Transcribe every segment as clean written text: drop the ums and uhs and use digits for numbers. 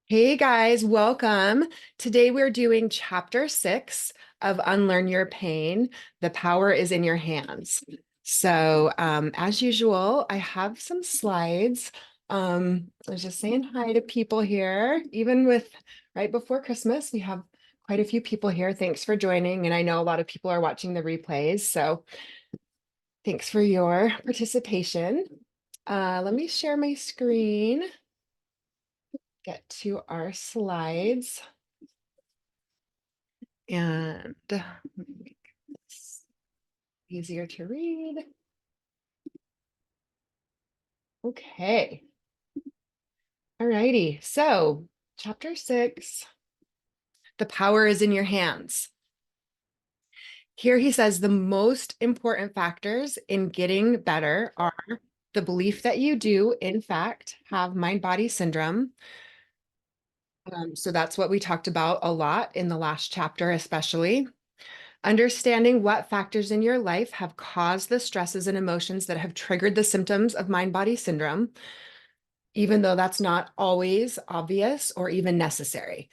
Hey guys, welcome. Today we're doing chapter 6 of Unlearn Your Pain. The power is in your hands. As usual, I have some slides. I was just saying hi to people here. Even with right before Christmas, we have quite a few people here. Thanks for joining. And I know a lot of people are watching the replays. So thanks for your participation. Let me share my screen, get to our slides. And make this easier to read. Okay. All righty. So, chapter 6, the power is in your hands. Here he says the most important factors in getting better are the belief that you do, in fact, have mind-body syndrome. So that's what we talked about a lot in the last chapter, especially. Understanding what factors in your life have caused the stresses and emotions that have triggered the symptoms of mind-body syndrome, even though that's not always obvious or even necessary.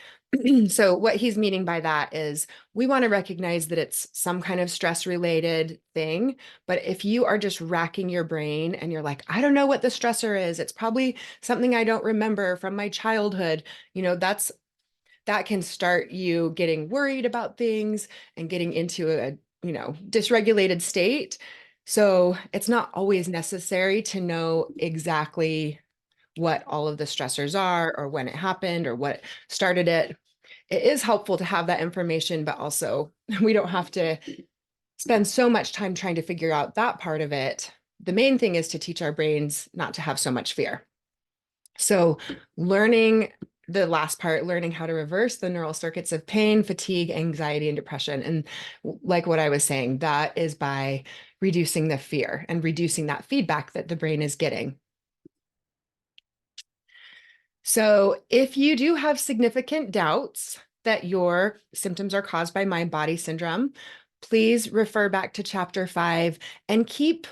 So what he's meaning by that is we want to recognize that it's some kind of stress related thing. But if you are just racking your brain and you're like, I don't know what the stressor is, it's probably something I don't remember from my childhood, that can start you getting worried about things and getting into a, dysregulated state. So it's not always necessary to know exactly what all of the stressors are or when it happened or what started it. It is helpful to have that information, but also we don't have to spend so much time trying to figure out that part of it. The main thing is to teach our brains not to have so much fear. So learning the last part, learning how to reverse the neural circuits of pain, fatigue, anxiety, and depression. And like what I was saying, that is by reducing the fear and reducing that feedback that the brain is getting. So if you do have significant doubts that your symptoms are caused by mind-body syndrome, please refer back to chapter 5 and keep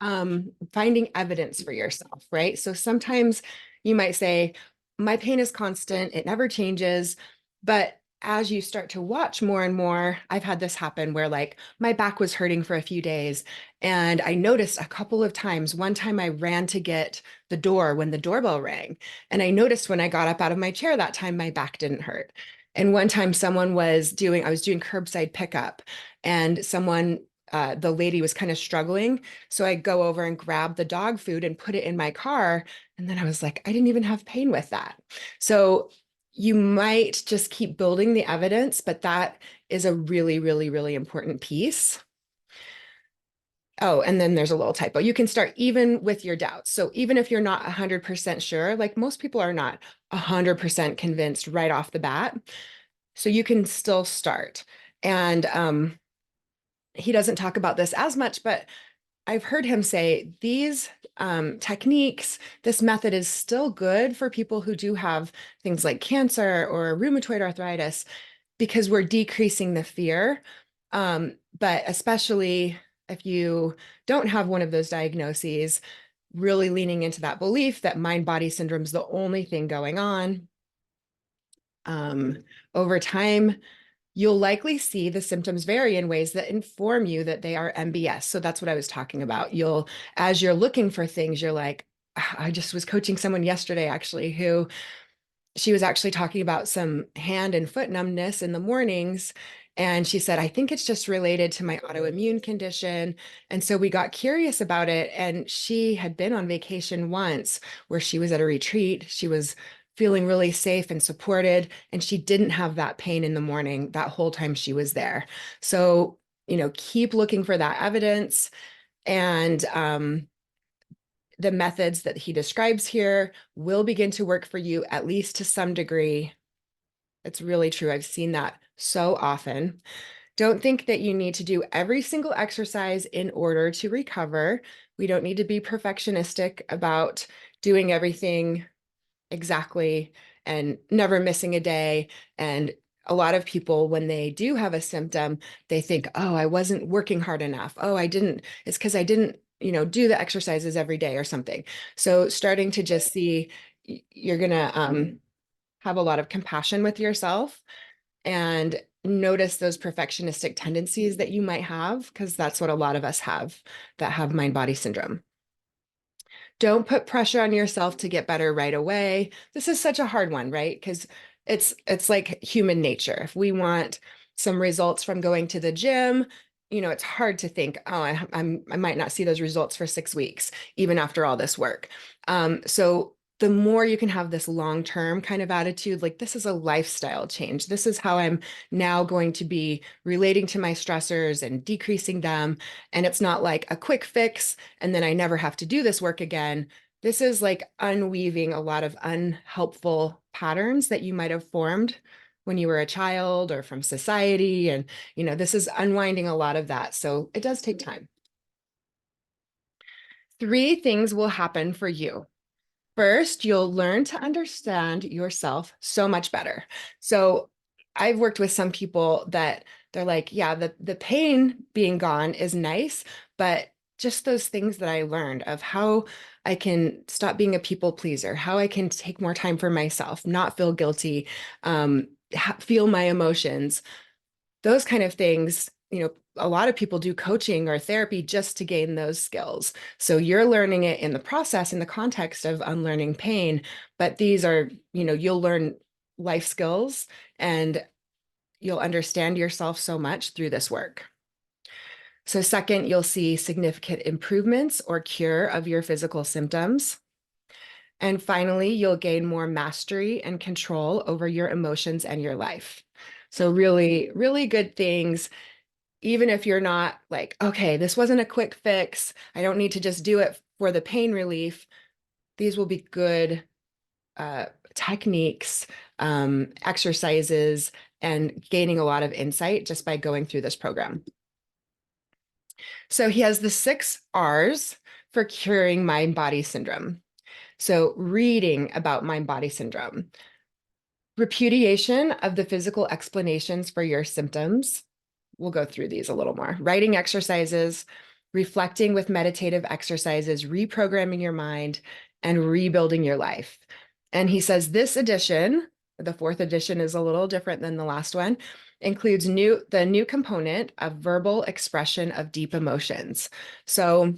finding evidence for yourself, right? So sometimes you might say, my pain is constant, it never changes. But as you start to watch more and more, I've had this happen where like my back was hurting for a few days. And I noticed a couple of times, one time I ran to get the door when the doorbell rang. And I noticed when I got up out of my chair that time, my back didn't hurt. And one time I was doing curbside pickup and the lady was kind of struggling. So I go over and grab the dog food and put it in my car. And then I was like, I didn't even have pain with that. So you might just keep building the evidence, but that is a really, really, really important piece. Oh, and then there's a little typo. You can start even with your doubts. So even if you're not 100% sure, like most people are not 100% convinced right off the bat, so you can still start. And he doesn't talk about this as much, but I've heard him say these techniques, this method is still good for people who do have things like cancer or rheumatoid arthritis because we're decreasing the fear. But especially if you don't have one of those diagnoses, really leaning into that belief that mind-body syndrome is the only thing going on. Over time, you'll likely see the symptoms vary in ways that inform you that they are MBS. So that's what I was talking about. As you're looking for things, you're like, I just was coaching someone yesterday actually who she was actually talking about some hand and foot numbness in the mornings. And she said, I think it's just related to my autoimmune condition. And so we got curious about it. And she had been on vacation once where she was at a retreat. She was feeling really safe and supported. And she didn't have that pain in the morning that whole time she was there. So, keep looking for that evidence. And the methods that he describes here will begin to work for you, at least to some degree. It's really true. I've seen that so often. Don't think that you need to do every single exercise in order to recover. We don't need to be perfectionistic about doing everything exactly and never missing a day. And a lot of people, when they do have a symptom, they think, oh, I wasn't working hard enough. Oh, it's because I didn't, do the exercises every day or something. So starting to just see you're going to have a lot of compassion with yourself and notice those perfectionistic tendencies that you might have, because that's what a lot of us have that have mind body syndrome. Don't put pressure on yourself to get better right away. This is such a hard one, right? Because it's like human nature. If we want some results from going to the gym, it's hard to think, oh, I might not see those results for 6 weeks, even after all this work. So the more you can have this long-term kind of attitude, like this is a lifestyle change. This is how I'm now going to be relating to my stressors and decreasing them. And it's not like a quick fix and then I never have to do this work again. This is like unweaving a lot of unhelpful patterns that you might have formed when you were a child or from society. And, this is unwinding a lot of that. So it does take time. 3 things will happen for you. First, you'll learn to understand yourself so much better. So I've worked with some people that they're like, yeah, the pain being gone is nice, but just those things that I learned of how I can stop being a people pleaser, how I can take more time for myself, not feel guilty, feel my emotions, those kind of things, a lot of people do coaching or therapy just to gain those skills. So you're learning it in the process, in the context of unlearning pain, but these are, you'll learn life skills and you'll understand yourself so much through this work. So second, you'll see significant improvements or cure of your physical symptoms. And finally, you'll gain more mastery and control over your emotions and your life. So really, really good things. Even if you're not like, okay, this wasn't a quick fix, I don't need to just do it for the pain relief. These will be good techniques, exercises, and gaining a lot of insight just by going through this program. So he has the 6 R's for curing mind body syndrome. So reading about mind body syndrome, repudiation of the physical explanations for your symptoms. We'll go through these a little more. Writing exercises, reflecting with meditative exercises, reprogramming your mind, and rebuilding your life. And he says this edition, the 4th edition, is a little different than the last one, includes the new component of verbal expression of deep emotions. So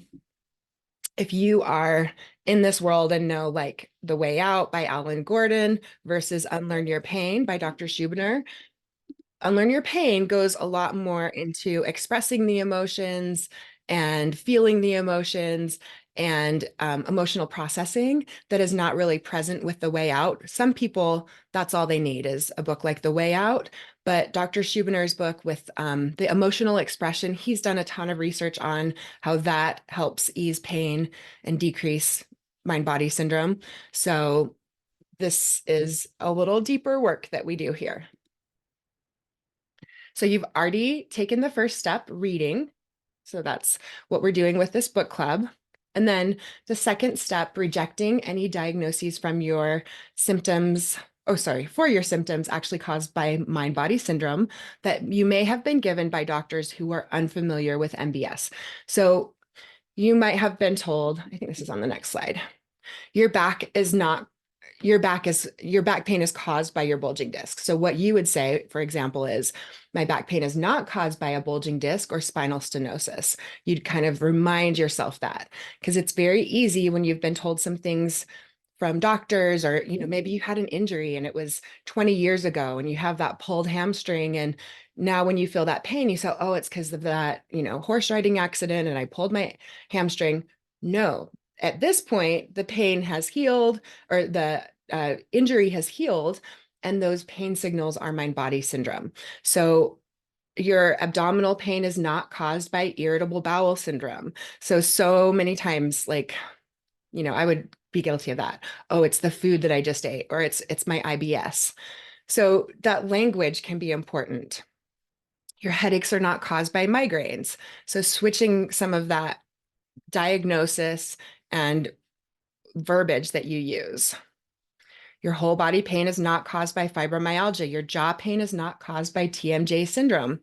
if you are in this world and know like The Way Out by Alan Gordon versus Unlearn Your Pain by Dr. Schubiner, Unlearn Your Pain goes a lot more into expressing the emotions and feeling the emotions and emotional processing that is not really present with The Way Out. Some people, that's all they need is a book like The Way Out. But Dr. Schubiner's book with the emotional expression, he's done a ton of research on how that helps ease pain and decrease mind-body syndrome. So this is a little deeper work that we do here. So you've already taken the first step, reading. So that's what we're doing with this book club. And then the second step, rejecting any diagnoses from your symptoms, for your symptoms actually caused by mind-body syndrome that you may have been given by doctors who are unfamiliar with MBS. So you might have been told, I think this is on the next slide, your back pain is caused by your bulging disc. So what you would say, for example, is my back pain is not caused by a bulging disc or spinal stenosis. You'd kind of remind yourself that, because it's very easy when you've been told some things from doctors, or maybe you had an injury and it was 20 years ago and you have that pulled hamstring, and now when you feel that pain you say, oh, it's because of that horse riding accident and I pulled my hamstring. No, at this point the pain has healed, or the injury has healed, and those pain signals are mind body syndrome. So your abdominal pain is not caused by irritable bowel syndrome. So many times, like, I would be guilty of that. Oh, it's the food that I just ate, or it's my IBS. So that language can be important. Your headaches are not caused by migraines. So switching some of that diagnosis and verbiage that you use. Your whole body pain is not caused by fibromyalgia. Your jaw pain is not caused by TMJ syndrome.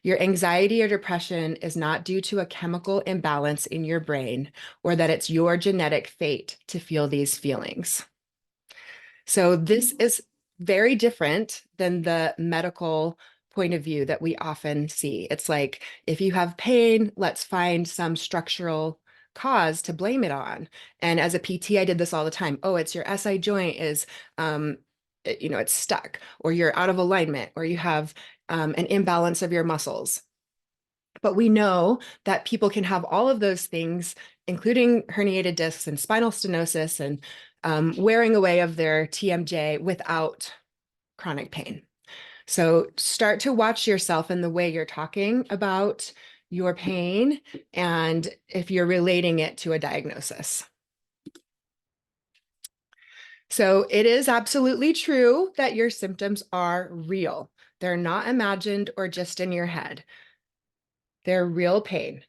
Your anxiety or depression is not due to a chemical imbalance in your brain, or that it's your genetic fate to feel these feelings. So this is very different than the medical point of view that we often see. It's like, if you have pain, let's find some structural cause to blame it on. And as a PT, I did this all the time. Oh, it's your SI joint is, it's stuck, or you're out of alignment, or you have an imbalance of your muscles. But we know that people can have all of those things, including herniated discs and spinal stenosis and wearing away of their TMJ without chronic pain. So start to watch yourself in the way you're talking about your pain and if you're relating it to a diagnosis. So it is absolutely true that your symptoms are real. They're not imagined or just in your head. They're real pain.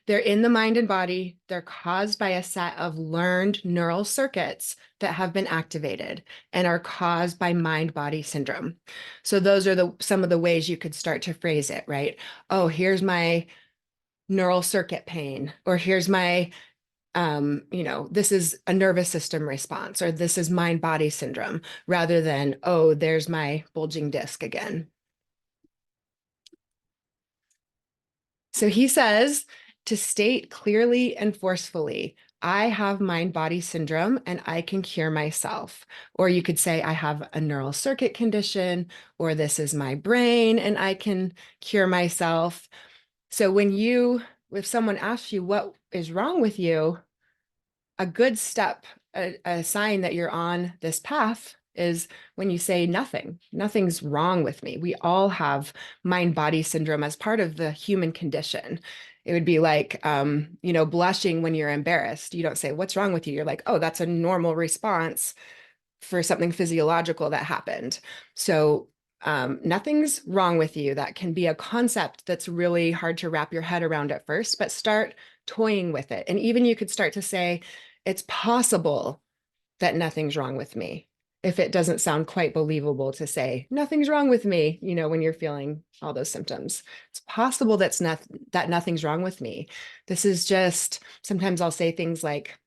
They're in the mind and body. They're caused by a set of learned neural circuits that have been activated and are caused by mind-body syndrome. So those are some of the ways you could start to phrase it, right? Oh, here's my neural circuit pain, or here's my, this is a nervous system response, or this is mind-body syndrome, rather than, oh, there's my bulging disc again. So he says to state clearly and forcefully, I have mind-body syndrome and I can cure myself. Or you could say, I have a neural circuit condition, or this is my brain and I can cure myself. So if someone asks you what is wrong with you, a good step, a sign that you're on this path is when you say nothing's wrong with me. We all have mind-body syndrome as part of the human condition. It would be like, blushing when you're embarrassed. You don't say, what's wrong with you? You're like, oh, that's a normal response for something physiological that happened. So nothing's wrong with you. That can be a concept that's really hard to wrap your head around at first, but start toying with it. And even you could start to say, it's possible that nothing's wrong with me. If it doesn't sound quite believable to say, nothing's wrong with me, when you're feeling all those symptoms, it's possible that nothing's wrong with me. This is just, sometimes I'll say things like,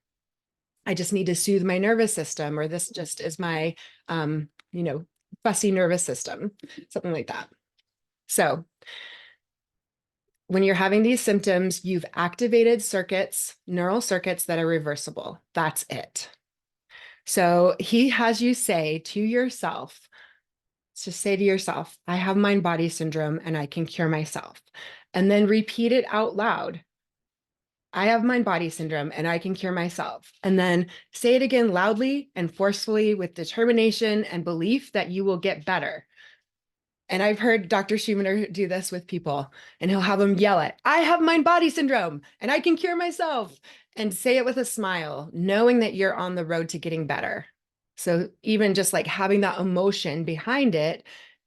I just need to soothe my nervous system, or this just is my, fussy nervous system, something like that. So when you're having these symptoms, you've activated neural circuits that are reversible. That's it. So he has you say to yourself, just say to yourself, I have mind-body syndrome and I can cure myself. And then repeat it out loud. I have mind-body syndrome and I can cure myself. And then say it again loudly and forcefully with determination and belief that you will get better. And I've heard Dr. Schubiner do this with people, and he'll have them yell it, I have mind-body syndrome and I can cure myself, and say it with a smile, knowing that you're on the road to getting better. So even just like having that emotion behind it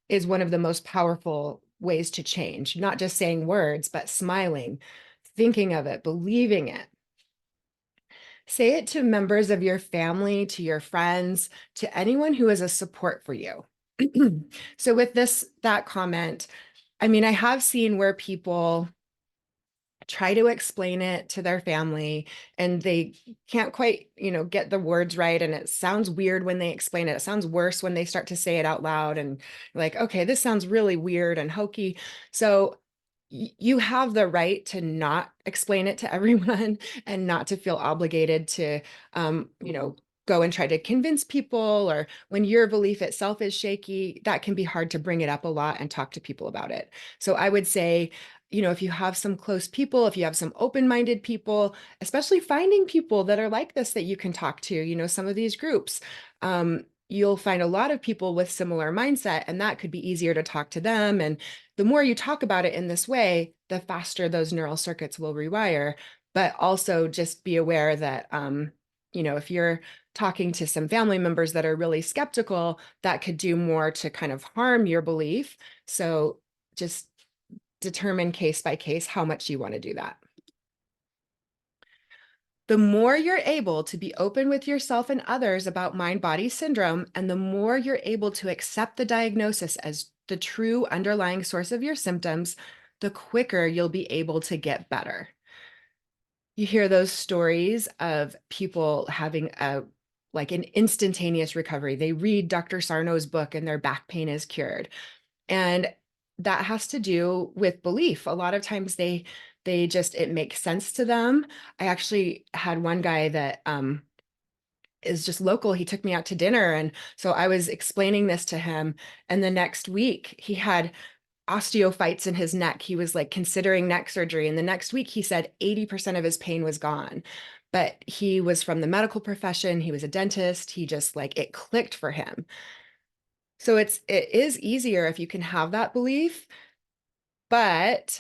is one of the most powerful ways to change, not just saying words, but smiling, thinking of it, believing it. Say it to members of your family, to your friends, to anyone who is a support for you. So with that comment, I mean, I have seen where people try to explain it to their family and they can't quite, get the words right. And it sounds weird when they explain it. It sounds worse when they start to say it out loud and like, okay, this sounds really weird and hokey. So you have the right to not explain it to everyone and not to feel obligated to, go and try to convince people, or when your belief itself is shaky, that can be hard to bring it up a lot and talk to people about it. So I would say, if you have some close people, if you have some open-minded people, especially finding people that are like this that you can talk to, some of these groups, you'll find a lot of people with similar mindset, and that could be easier to talk to them. And the more you talk about it in this way, the faster those neural circuits will rewire. But also just be aware that, if you're talking to some family members that are really skeptical, that could do more to kind of harm your belief. So just determine case by case how much you want to do that. The more you're able to be open with yourself and others about mind-body syndrome, and the more you're able to accept the diagnosis as the true underlying source of your symptoms, the quicker you'll be able to get better. You hear those stories of people having a like an instantaneous recovery. They read Dr. Sarno's book and their back pain is cured. And that has to do with belief. A lot of times they just, it makes sense to them. I actually had one guy that is just local. He took me out to dinner. And so I was explaining this to him. And the next week he had osteophytes in his neck. He was like considering neck surgery. And the next week he said 80% of his pain was gone. But he was from the medical profession. He was a dentist. He just like it clicked for him. So it is easier if you can have that belief, but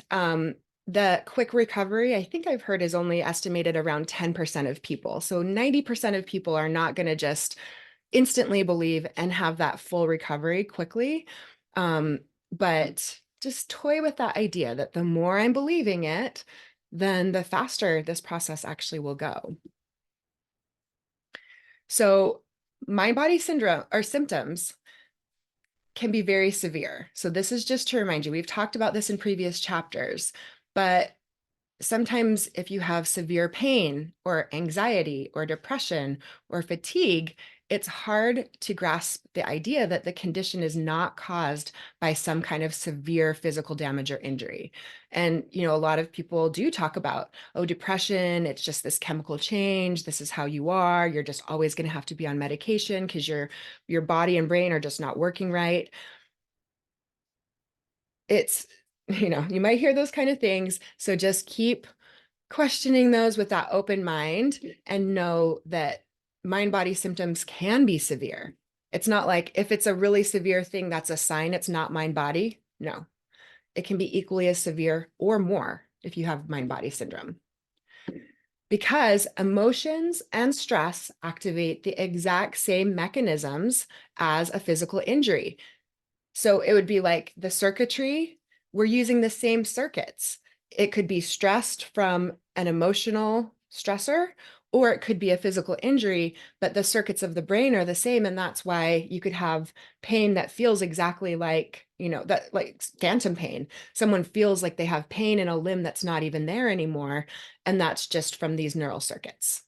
the quick recovery, I think I've heard, is only estimated around 10% of people. So 90% of people are not going to just instantly believe and have that full recovery quickly. But just toy with that idea that the more I'm believing it, then the faster this process actually will go. So mind body syndrome or symptoms can be very severe. So this is just to remind you, we've talked about this in previous chapters, but sometimes if you have severe pain or anxiety or depression or fatigue, it's hard to grasp the idea that the condition is not caused by some kind of severe physical damage or injury. And, you know, a lot of people do talk about, oh, depression, it's just this chemical change. This is how you are. You're just always going to have to be on medication because your body and brain are just not working right. It's, you know, you might hear those kind of things. So just keep questioning those with that open mind and know that mind body symptoms can be severe. It's not like if it's a really severe thing, that's a sign it's not mind body. No, it can be equally as severe or more if you have mind body syndrome. Because emotions and stress activate the exact same mechanisms as a physical injury. So it would be like the circuitry, we're using the same circuits. It could be stressed from an emotional stressor, or it could be a physical injury, but the circuits of the brain are the same. And that's why you could have pain that feels exactly like, you know, that like phantom pain. Someone feels like they have pain in a limb that's not even there anymore. And that's just from these neural circuits.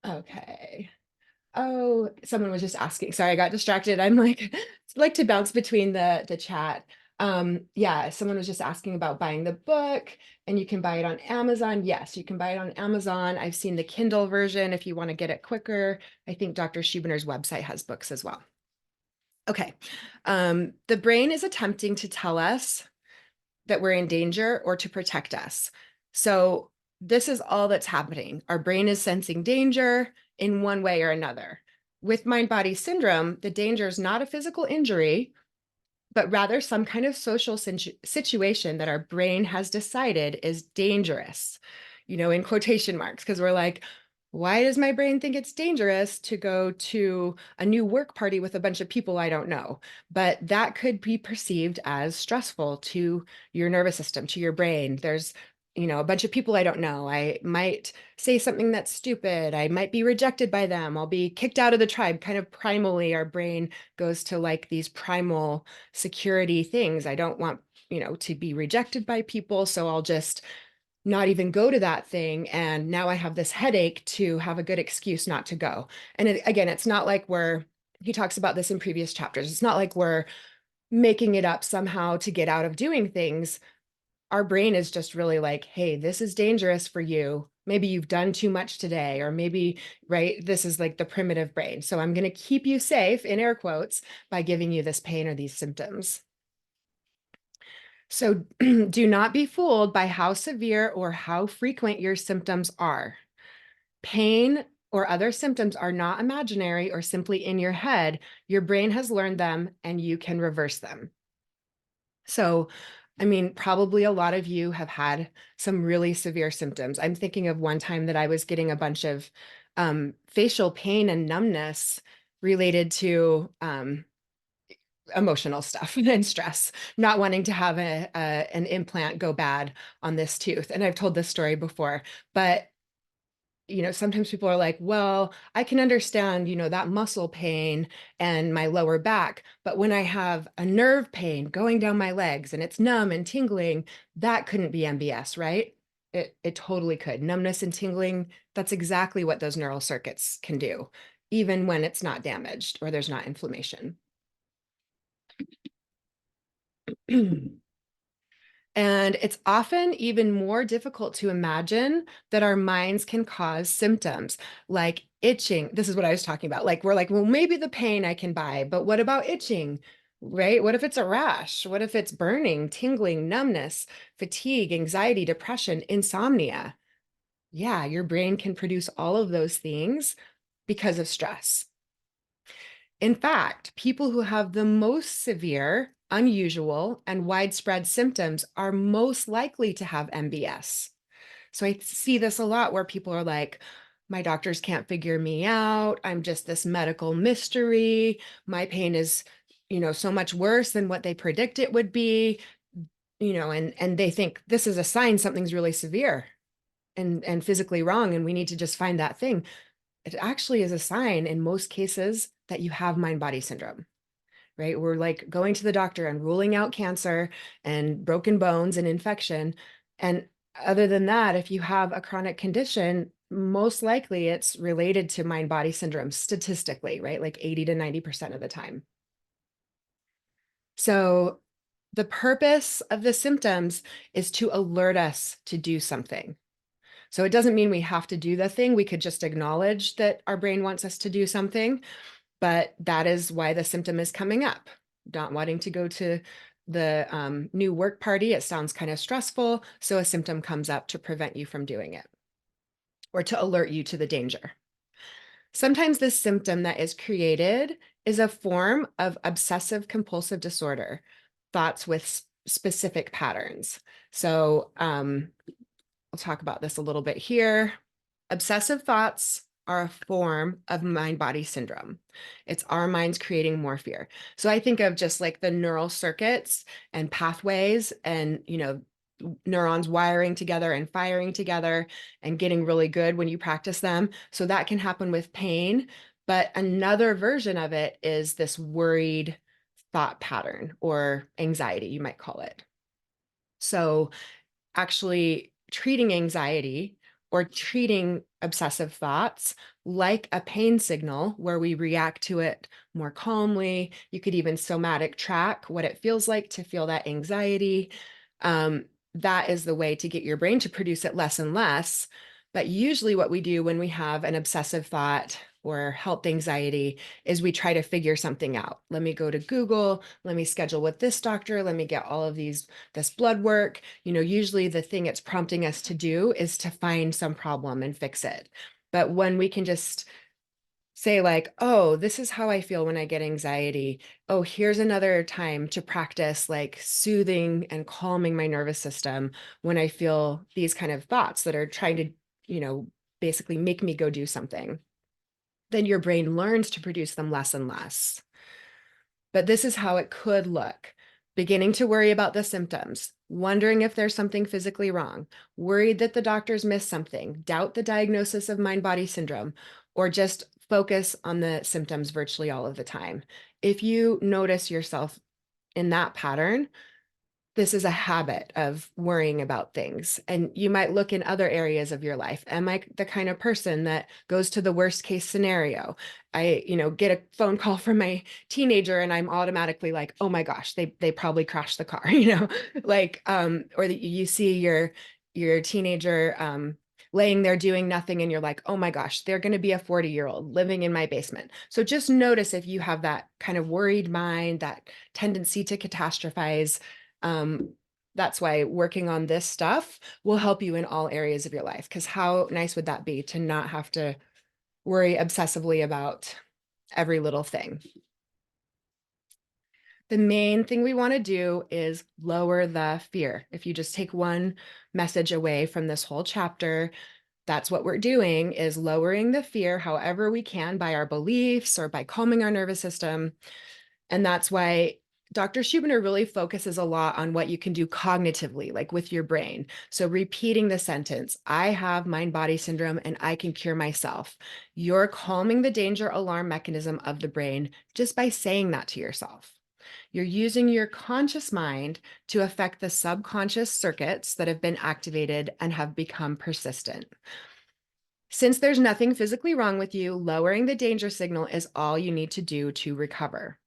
Okay. Oh, someone was just asking. Sorry, I got distracted. I'm like to bounce between the chat. Yeah, someone was just asking about buying the book and you can buy it on Amazon. Yes, you can buy it on Amazon. I've seen the Kindle version if you want to get it quicker. I think Dr. Schubiner's website has books as well. Okay. The brain is attempting to tell us that we're in danger or to protect us. So this is all that's happening. Our brain is sensing danger in one way or another. With mind-body syndrome, the danger is not a physical injury, but rather some kind of social situation that our brain has decided is dangerous, you know, in quotation marks, because we're like, why does my brain think it's dangerous to go to a new work party with a bunch of people I don't know? But that could be perceived as stressful to your nervous system, to your brain. There's, you know, a bunch of people I don't know. I might say something that's stupid. I might be rejected by them. I'll be kicked out of the tribe. Kind of primally, our brain goes to like these primal security things. I don't want, you know, to be rejected by people. So I'll just not even go to that thing. And now I have this headache to have a good excuse not to go. And again, it's not like he talks about this in previous chapters. It's not like we're making it up somehow to get out of doing things. Our brain is just really like, hey, this is dangerous for you. Maybe you've done too much today, or maybe, right, this is like the primitive brain. So I'm going to keep you safe, in air quotes, by giving you this pain or these symptoms. So do not be fooled by how severe or how frequent your symptoms are. Pain or other symptoms are not imaginary or simply in your head. Your brain has learned them and you can reverse them. So, I mean, probably a lot of you have had some really severe symptoms. I'm thinking of one time that I was getting a bunch of facial pain and numbness related to emotional stuff and stress, not wanting to have an implant go bad on this tooth. And I've told this story before, but you know, sometimes people are like, well, I can understand, you know, that muscle pain and my lower back, but when I have a nerve pain going down my legs and it's numb and tingling, that couldn't be MBS, right? It totally could. Numbness and tingling, that's exactly what those neural circuits can do, even when it's not damaged or there's not inflammation. And it's often even more difficult to imagine that our minds can cause symptoms like itching. This is what I was talking about. Like, we're like, well, maybe the pain I can buy, but what about itching? Right? What if it's a rash? What if it's burning, tingling, numbness, fatigue, anxiety, depression, insomnia? Yeah, your brain can produce all of those things because of stress. In fact, people who have the most severe, unusual, and widespread symptoms are most likely to have MBS. So I see this a lot where people are like, my doctors can't figure me out. I'm just this medical mystery. My pain is, so much worse than what they predict it would be, and they think this is a sign something's really severe and physically wrong, and we need to just find that thing. It actually is a sign in most cases that you have mind-body syndrome, right? We're like going to the doctor and ruling out cancer and broken bones and infection. And other than that, if you have a chronic condition, most likely it's related to mind-body syndrome statistically, right? Like 80 to 90% of the time. So the purpose of the symptoms is to alert us to do something. So it doesn't mean we have to do the thing. We could just acknowledge that our brain wants us to do something, but that is why the symptom is coming up. Not wanting to go to the new work party, it sounds kind of stressful. So a symptom comes up to prevent you from doing it or to alert you to the danger. Sometimes this symptom that is created is a form of obsessive compulsive disorder, thoughts with specific patterns. So I'll talk about this a little bit here. Obsessive thoughts are a form of mind-body syndrome. It's our minds creating more fear. So I think of just like the neural circuits and pathways and, neurons wiring together and firing together and getting really good when you practice them. So that can happen with pain. But another version of it is this worried thought pattern or anxiety, you might call it. So actually treating anxiety or treating obsessive thoughts like a pain signal where we react to it more calmly. You could even somatic track what it feels like to feel that anxiety. That is the way to get your brain to produce it less and less. But usually what we do when we have an obsessive thought or health anxiety is we try to figure something out. Let me go to Google, let me schedule with this doctor, let me get all of this blood work. Usually the thing it's prompting us to do is to find some problem and fix it. But when we can just say like, oh, this is how I feel when I get anxiety. Oh, here's another time to practice like soothing and calming my nervous system when I feel these kind of thoughts that are trying to, basically make me go do something. Then your brain learns to produce them less and less. But this is how it could look. Beginning to worry about the symptoms, wondering if there's something physically wrong, worried that the doctors missed something, doubt the diagnosis of mind-body syndrome, or just focus on the symptoms virtually all of the time. If you notice yourself in that pattern, this is a habit of worrying about things. And you might look in other areas of your life. Am I the kind of person that goes to the worst case scenario? I, get a phone call from my teenager and I'm automatically like, oh my gosh, they probably crashed the car, like, or that you see your teenager laying there doing nothing and you're like, oh my gosh, they're going to be a 40-year-old living in my basement. So just notice if you have that kind of worried mind, that tendency to catastrophize. That's why working on this stuff will help you in all areas of your life. Because how nice would that be to not have to worry obsessively about every little thing? The main thing we want to do is lower the fear. If you just take one message away from this whole chapter, that's what we're doing, is lowering the fear however we can by our beliefs or by calming our nervous system. And that's why Dr. Schubiner really focuses a lot on what you can do cognitively, like with your brain. So repeating the sentence, I have mind-body syndrome and I can cure myself. You're calming the danger alarm mechanism of the brain just by saying that to yourself. You're using your conscious mind to affect the subconscious circuits that have been activated and have become persistent. Since there's nothing physically wrong with you, lowering the danger signal is all you need to do to recover.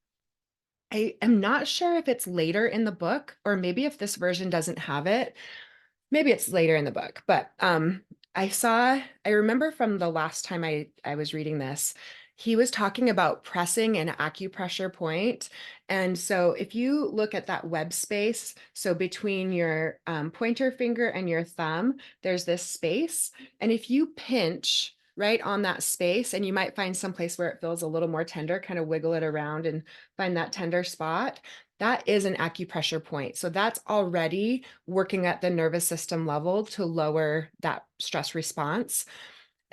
I am not sure if it's later in the book or maybe if this version doesn't have it. Maybe it's later in the book, but I remember from the last time I was reading this, he was talking about pressing an acupressure point. And so if you look at that web space, so between your pointer finger and your thumb, there's this space. And if you pinch right on that space, and you might find some place where it feels a little more tender, kind of wiggle it around and find that tender spot. That is an acupressure point. So that's already working at the nervous system level to lower that stress response.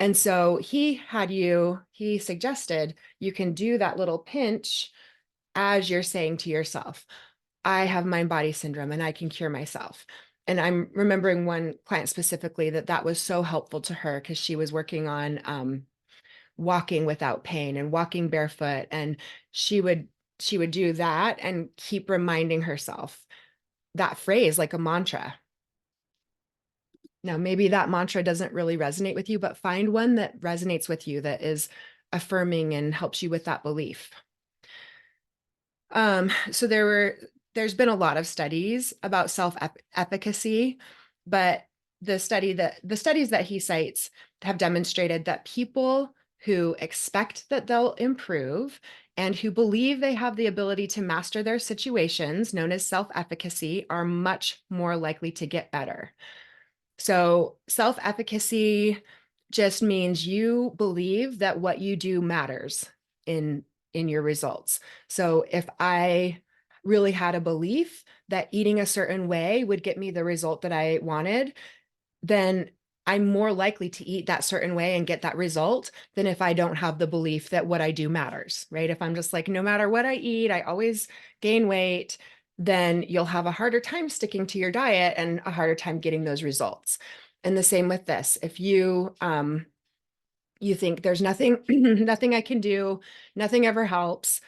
And so he suggested you can do that little pinch as you're saying to yourself, I have mind body syndrome and I can cure myself. And I'm remembering one client specifically that was so helpful to her because she was working on walking without pain and walking barefoot. And she would do that and keep reminding herself that phrase like a mantra. Now, maybe that mantra doesn't really resonate with you, but find one that resonates with you that is affirming and helps you with that belief. So there's been a lot of studies about self-efficacy, but the studies that he cites have demonstrated that people who expect that they'll improve and who believe they have the ability to master their situations, known as self-efficacy, are much more likely to get better. So self-efficacy just means you believe that what you do matters in your results. So if I really had a belief that eating a certain way would get me the result that I wanted, then I'm more likely to eat that certain way and get that result than if I don't have the belief that what I do matters, right? If I'm just like, no matter what I eat, I always gain weight, then you'll have a harder time sticking to your diet and a harder time getting those results. And the same with this. If you think there's nothing, nothing I can do, nothing ever helps,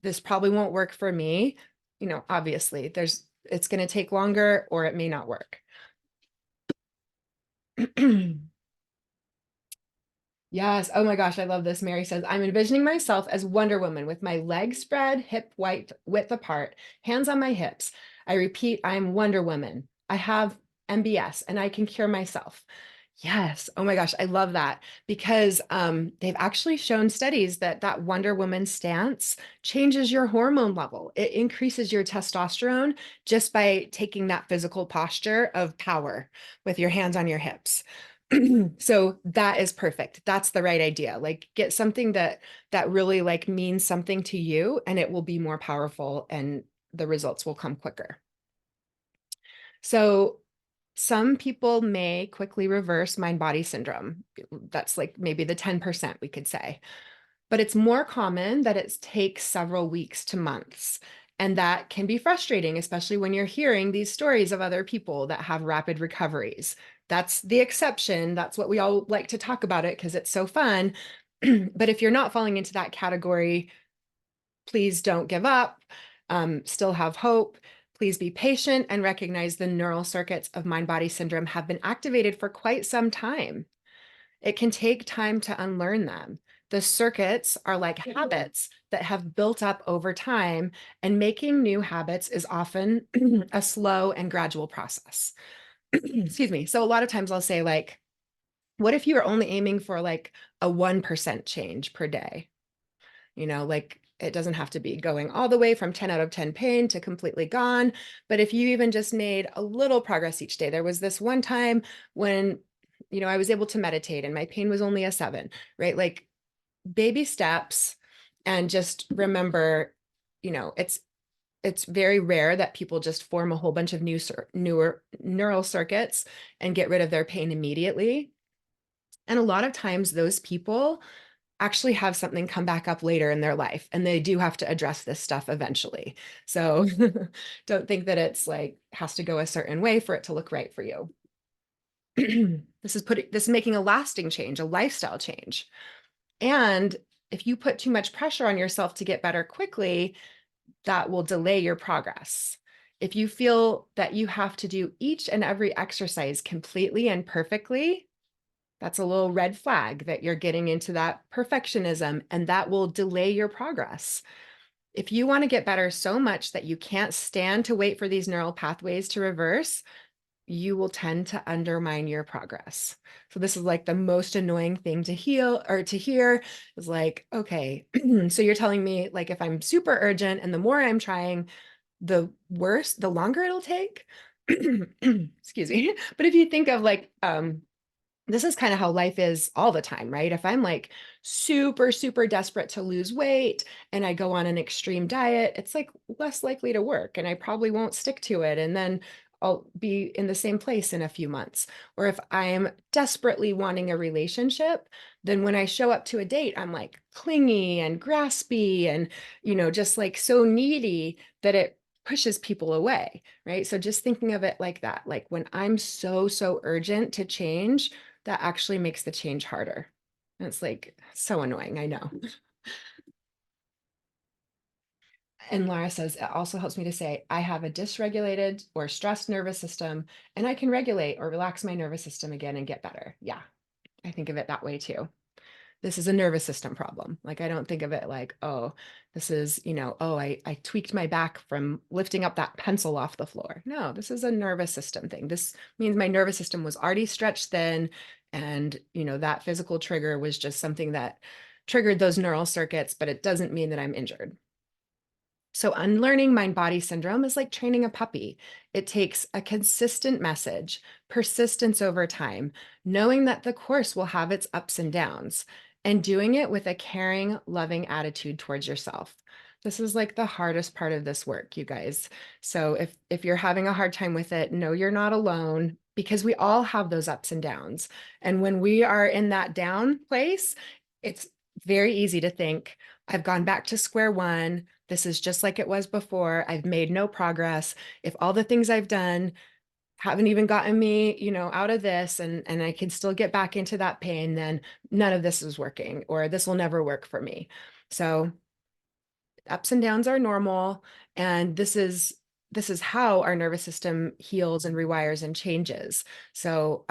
this probably won't work for me, obviously it's going to take longer or it may not work. Yes. Oh my gosh, I love this. Mary says, I'm envisioning myself as Wonder Woman with my legs spread, hip width apart, hands on my hips. I repeat, I'm Wonder Woman. I have MBS and I can cure myself. Yes. Oh my gosh, I love that because they've actually shown studies that Wonder Woman stance changes your hormone level. It increases your testosterone just by taking that physical posture of power with your hands on your hips. So that is perfect. That's the right idea. Like get something that really like means something to you and it will be more powerful and the results will come quicker. So some people may quickly reverse mind-body syndrome. That's like maybe the 10% we could say. But it's more common that it takes several weeks to months. And that can be frustrating, especially when you're hearing these stories of other people that have rapid recoveries. That's the exception. That's what we all like to talk about it because it's so fun. But if you're not falling into that category, please don't give up. Still have hope. Please be patient and recognize the neural circuits of mind-body syndrome have been activated for quite some time. It can take time to unlearn them. The circuits are like habits that have built up over time, and making new habits is often a slow and gradual process. Excuse me. So a lot of times I'll say like, what if you were only aiming for like a 1% change per day? Like it doesn't have to be going all the way from 10 out of 10 pain to completely gone. But if you even just made a little progress each day, there was this one time when, I was able to meditate and my pain was only a 7, right? Like baby steps. And just remember, it's very rare that people just form a whole bunch of newer neural circuits and get rid of their pain immediately. And a lot of times those people actually have something come back up later in their life and they do have to address this stuff eventually. So don't think that it's like has to go a certain way for it to look right for you. This is making a lasting change, a lifestyle change. And if you put too much pressure on yourself to get better quickly, that will delay your progress. If you feel that you have to do each and every exercise completely and perfectly, that's a little red flag that you're getting into that perfectionism, and that will delay your progress. If you want to get better so much that you can't stand to wait for these neural pathways to reverse, you will tend to undermine your progress. So this is like the most annoying thing to heal or to hear is like, okay, so you're telling me like if I'm super urgent and the more I'm trying, the worse, the longer it'll take. Excuse me. But if you think of like this is kind of how life is all the time, right? If I'm like super, super desperate to lose weight and I go on an extreme diet, it's like less likely to work and I probably won't stick to it. And then I'll be in the same place in a few months. Or if I'm desperately wanting a relationship, then when I show up to a date, I'm like clingy and graspy and, just like so needy that it pushes people away, right? So just thinking of it like that, like when I'm so, so urgent to change, that actually makes the change harder. And it's like so annoying, I know. And Lara says, it also helps me to say, I have a dysregulated or stressed nervous system, and I can regulate or relax my nervous system again and get better. Yeah, I think of it that way too. This is a nervous system problem. Like, I don't think of it like, oh, this is, oh, I tweaked my back from lifting up that pencil off the floor. No, this is a nervous system thing. This means my nervous system was already stretched thin. And, that physical trigger was just something that triggered those neural circuits, but it doesn't mean that I'm injured. So, unlearning mind body syndrome is like training a puppy. It takes a consistent message, persistence over time, knowing that the course will have its ups and downs, and doing it with a caring, loving attitude towards yourself. This is like the hardest part of this work, you guys. So, if you're having a hard time with it, know you're not alone because we all have those ups and downs. And when we are in that down place, it's very easy to think, I've gone back to square one. This is just like it was before. I've made no progress. If all the things I've done haven't even gotten me, out of this and I can still get back into that pain, then none of this is working or this will never work for me. So ups and downs are normal. And this is how our nervous system heals and rewires and changes. So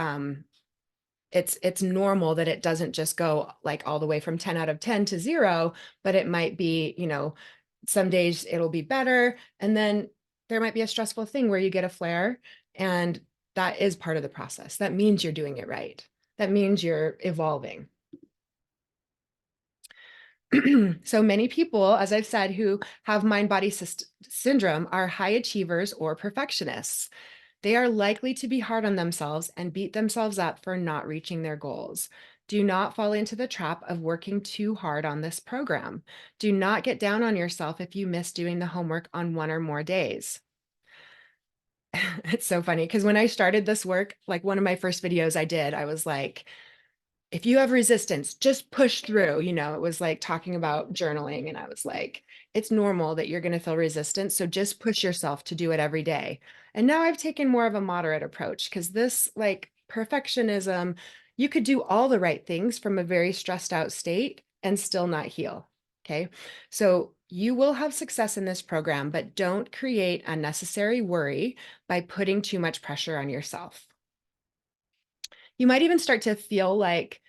it's normal that it doesn't just go like all the way from 10 out of 10 to 0, but it might be, some days it'll be better. And then there might be a stressful thing where you get a flare. And that is part of the process. That means you're doing it right. That means you're evolving. So many people, as I've said, who have mind body syndrome are high achievers or perfectionists. They are likely to be hard on themselves and beat themselves up for not reaching their goals. Do not fall into the trap of working too hard on this program. Do not get down on yourself if you miss doing the homework on one or more days. It's so funny because when I started this work, like one of my first videos I did, I was like, if you have resistance, just push through. It was like talking about journaling. And I was like, it's normal that you're going to feel resistance. So just push yourself to do it every day. And now I've taken more of a moderate approach because this, like perfectionism, you could do all the right things from a very stressed out state and still not heal. Okay. So you will have success in this program, but don't create unnecessary worry by putting too much pressure on yourself. You might even start to feel like,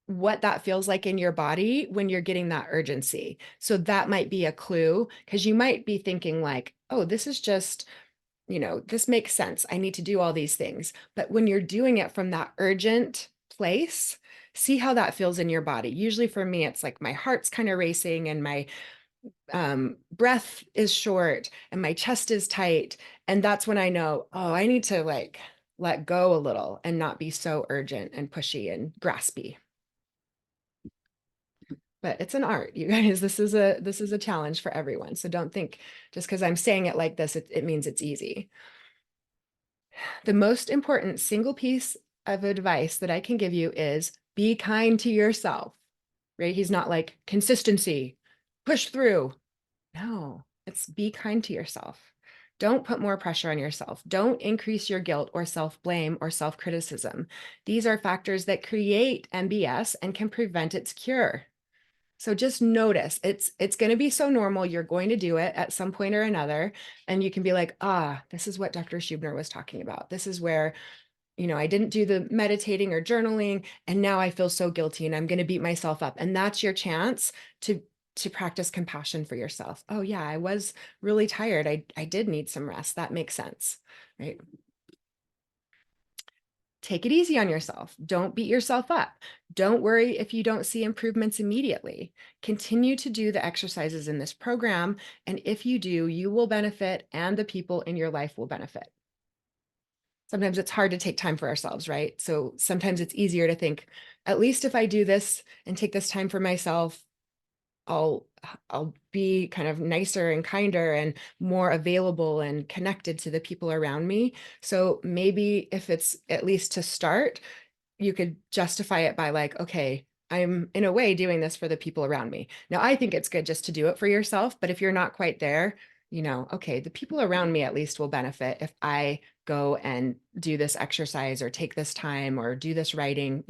what that feels like in your body when you're getting that urgency. So that might be a clue because you might be thinking like, oh, this is just, this makes sense. I need to do all these things. But when you're doing it from that urgent place, see how that feels in your body. Usually for me, it's like my heart's kind of racing and my breath is short and my chest is tight. And that's when I know, oh, I need to like let go a little and not be so urgent and pushy and graspy. But it's an art, you guys. This is a challenge for everyone. So don't think just because I'm saying it like this, it means it's easy. The most important single piece of advice that I can give you is be kind to yourself, right? He's not like consistency, push through. No, it's be kind to yourself. Don't put more pressure on yourself. Don't increase your guilt or self-blame or self-criticism. These are factors that create MBS and can prevent its cure. So just notice it's going to be so normal. You're going to do it at some point or another. And you can be like, ah, this is what Dr. Schubiner was talking about. This is where, I didn't do the meditating or journaling, and now I feel so guilty and I'm going to beat myself up. And that's your chance to practice compassion for yourself. Oh yeah, I was really tired. I did need some rest. That makes sense, right? Take it easy on yourself. Don't beat yourself up. Don't worry if you don't see improvements immediately. Continue to do the exercises in this program. And if you do, you will benefit and the people in your life will benefit. Sometimes it's hard to take time for ourselves, right? So sometimes it's easier to think, at least if I do this and take this time for myself, I'll I'll be kind of nicer and kinder and more available and connected to the people around me. So maybe if it's at least to start, you could justify it by like, okay, I'm in a way doing this for the people around me. Now, I think it's good just to do it for yourself, but if you're not quite there, okay, the people around me at least will benefit if I go and do this exercise or take this time or do this writing,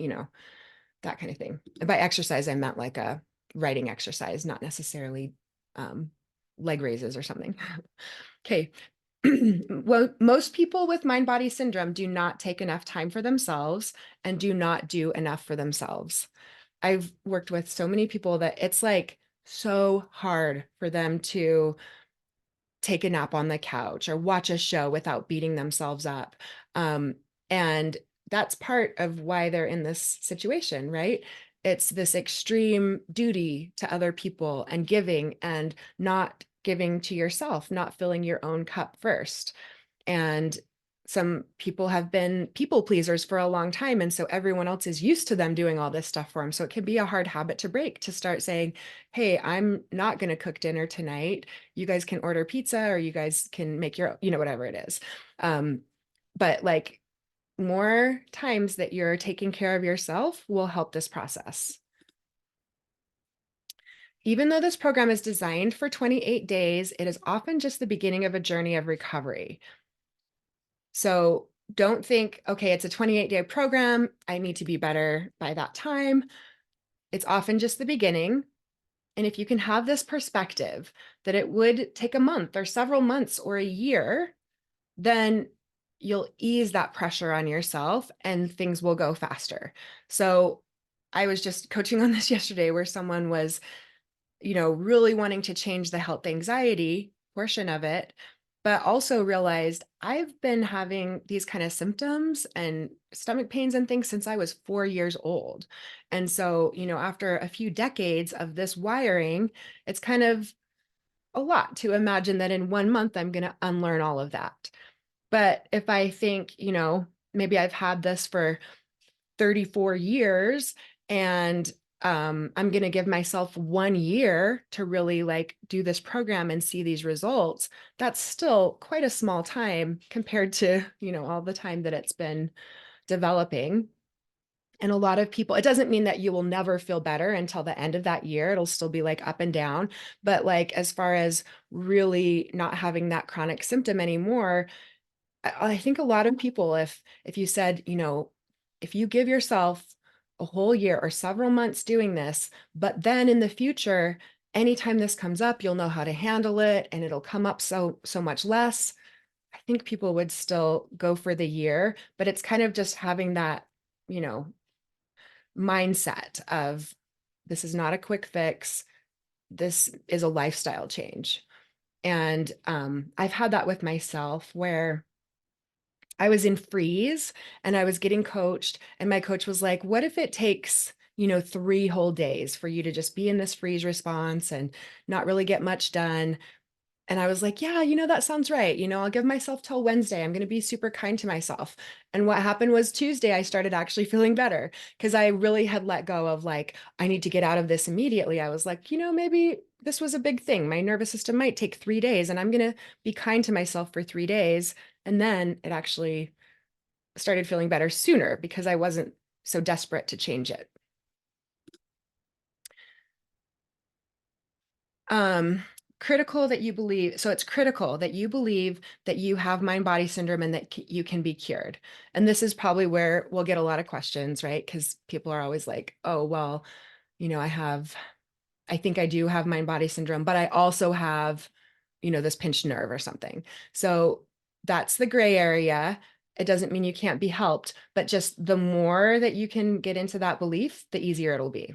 that kind of thing. And by exercise, I meant like a writing exercise, not necessarily um, leg raises or something. Okay. Well, most people with mind body syndrome do not take enough time for themselves and do not do enough for themselves. I've worked with so many people that it's like so hard for them to take a nap on the couch or watch a show without beating themselves up. And that's part of why they're in this situation, right? It's this extreme duty to other people and giving and not giving to yourself, not filling your own cup first. And some people have been people pleasers for a long time. And so everyone else is used to them doing all this stuff for them. So it can be a hard habit to break to start saying, hey, I'm not going to cook dinner tonight. You guys can order pizza or you guys can make your, whatever it is. But like more times that you're taking care of yourself will help this process. Even though this program is designed for 28 days, it is often just the beginning of a journey of recovery. So don't think, okay, it's a 28-day program. I need to be better by that time. It's often just the beginning. And if you can have this perspective that it would take a month or several months or a year, then you'll ease that pressure on yourself and things will go faster. So I was just coaching on this yesterday where someone was really wanting to change the health anxiety portion of it, but also realized I've been having these kind of symptoms and stomach pains and things since I was 4 years old. And so, after a few decades of this wiring, it's kind of a lot to imagine that in 1 month I'm going to unlearn all of that. But if I think, maybe I've had this for 34 years and I'm going to give myself 1 year to really like do this program and see these results. That's still quite a small time compared to, all the time that it's been developing. And a lot of people, it doesn't mean that you will never feel better until the end of that year. It'll still be like up and down. But like, as far as really not having that chronic symptom anymore, I think a lot of people, if you said, if you give yourself a whole year or several months doing this, but then in the future, anytime this comes up, you'll know how to handle it and it'll come up so much less. I think people would still go for the year, but it's kind of just having that, mindset of this is not a quick fix. This is a lifestyle change. And I've had that with myself where I was in freeze and I was getting coached, and my coach was like, what if it takes, 3 whole days for you to just be in this freeze response and not really get much done? And I was like, yeah, that sounds right. I'll give myself till Wednesday. I'm going to be super kind to myself. And what happened was Tuesday, I started actually feeling better because I really had let go of like, I need to get out of this immediately. I was like, maybe this was a big thing. My nervous system might take 3 days and I'm going to be kind to myself for 3 days. And then it actually started feeling better sooner because I wasn't so desperate to change it. Um, critical that you believe, so it's critical that you believe that you have mind body syndrome and that you can be cured. And this is probably where we'll get a lot of questions, right? Because people are always like, oh, well, I have I think I do have mind body syndrome, but I also have, this pinched nerve or something. So that's the gray area. It doesn't mean you can't be helped, but just the more that you can get into that belief, the easier it'll be.